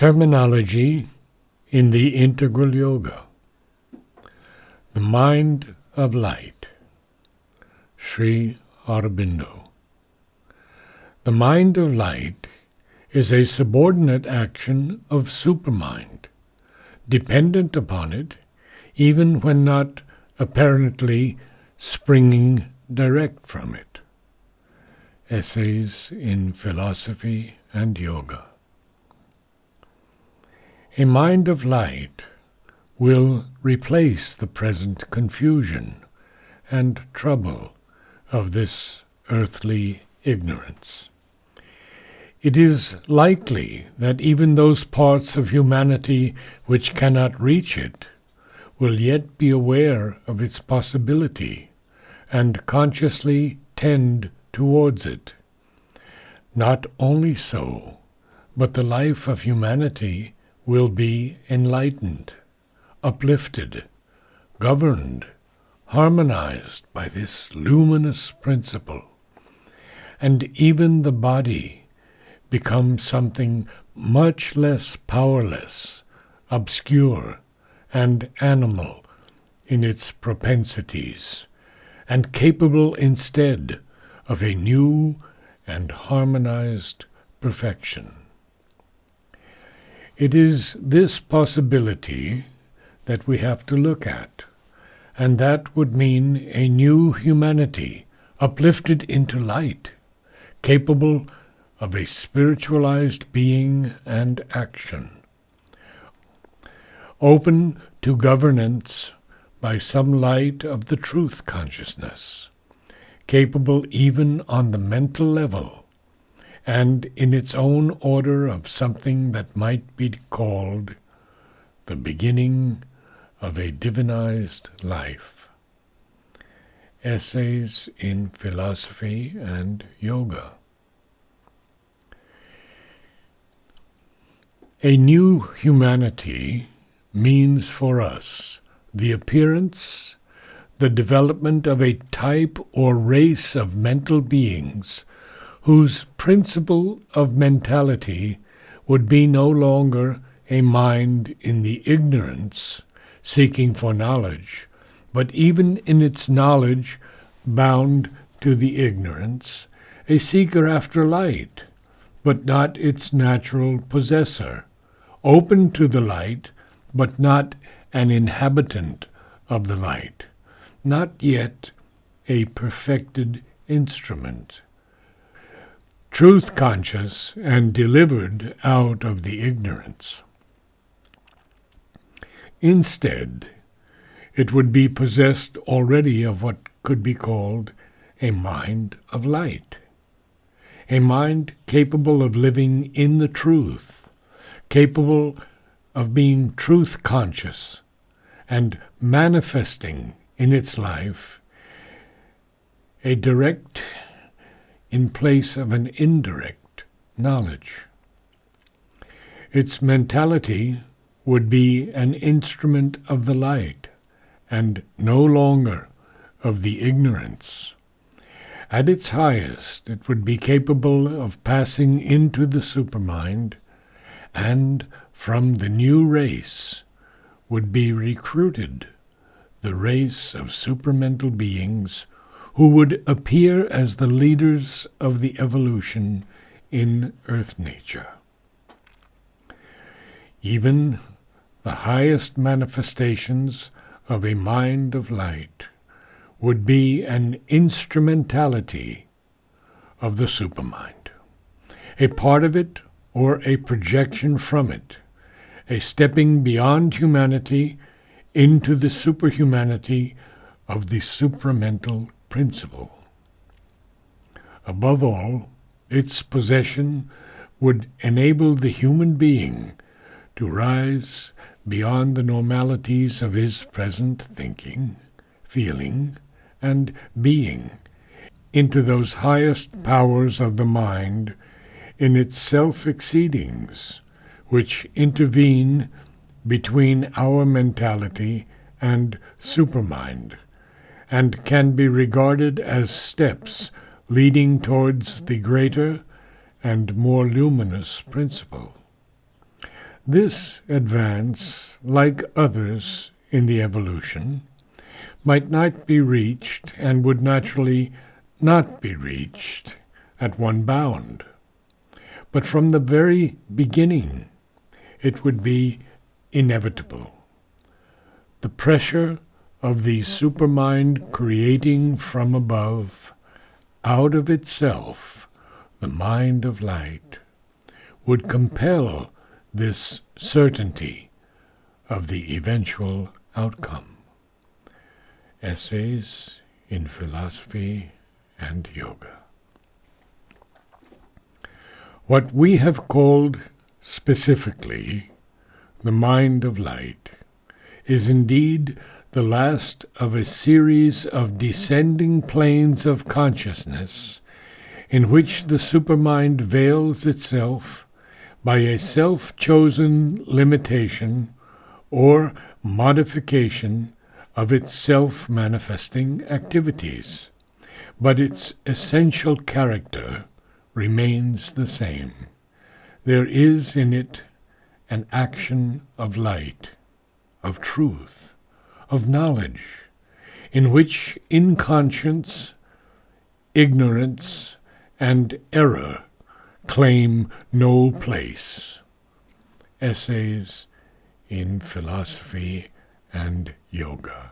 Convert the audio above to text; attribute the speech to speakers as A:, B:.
A: Terminology in the Integral Yoga. The mind of light. Sri Aurobindo. The mind of light is a subordinate action of supermind, dependent upon it, even when not apparently springing direct from it. Essays in Philosophy and Yoga. A mind of light will replace the present confusion and trouble of this earthly ignorance. It is likely that even those parts of humanity which cannot reach it will yet be aware of its possibility and consciously tend towards it. Not only so, but the life of humanity will be enlightened, uplifted, governed, harmonized by this luminous principle, and even the body becomes something much less powerless, obscure, and animal in its propensities, and capable instead of a new and harmonized perfection. It is this possibility that we have to look at, and that would mean a new humanity uplifted into light, capable of a spiritualized being and action, open to governance by some light of the truth consciousness, capable even on the mental level, and in its own order of something that might be called the beginning of a divinized life. Essays in Philosophy and Yoga. A new humanity means for us the appearance, the development of a type or race of mental beings whose principle of mentality would be no longer a mind in the ignorance, seeking for knowledge, but even in its knowledge bound to the ignorance, a seeker after light, but not its natural possessor, open to the light, but not an inhabitant of the light, not yet a perfected instrument. Truth conscious and delivered out of the ignorance. Instead, it would be possessed already of what could be called a mind of light, a mind capable of living in the truth, capable of being truth conscious and manifesting in its life a direct in place of an indirect knowledge. Its mentality would be an instrument of the light and no longer of the ignorance. At its highest, it would be capable of passing into the supermind, and from the new race would be recruited the race of supermental beings who would appear as the leaders of the evolution in earth nature. Even the highest manifestations of a mind of light would be an instrumentality of the supermind, a part of it or a projection from it, a stepping beyond humanity into the superhumanity of the supramental principle. Above all, its possession would enable the human being to rise beyond the normalities of his present thinking, feeling, and being into those highest powers of the mind in its self-exceedings, which intervene between our mentality and supermind, and can be regarded as steps leading towards the greater and more luminous principle. This advance, like others in the evolution, might not be reached and would naturally not be reached at one bound. But from the very beginning, it would be inevitable. The pressure of the supermind creating from above, out of itself, the mind of light, would compel this certainty of the eventual outcome. Essays in Philosophy and Yoga. What we have called specifically the mind of light is indeed the last of a series of descending planes of consciousness in which the supermind veils itself by a self-chosen limitation or modification of its self-manifesting activities, but its essential character remains the same. There is in it an action of light, of truth, of knowledge, in which inconscience, ignorance, and error claim no place. Essays in Philosophy and Yoga.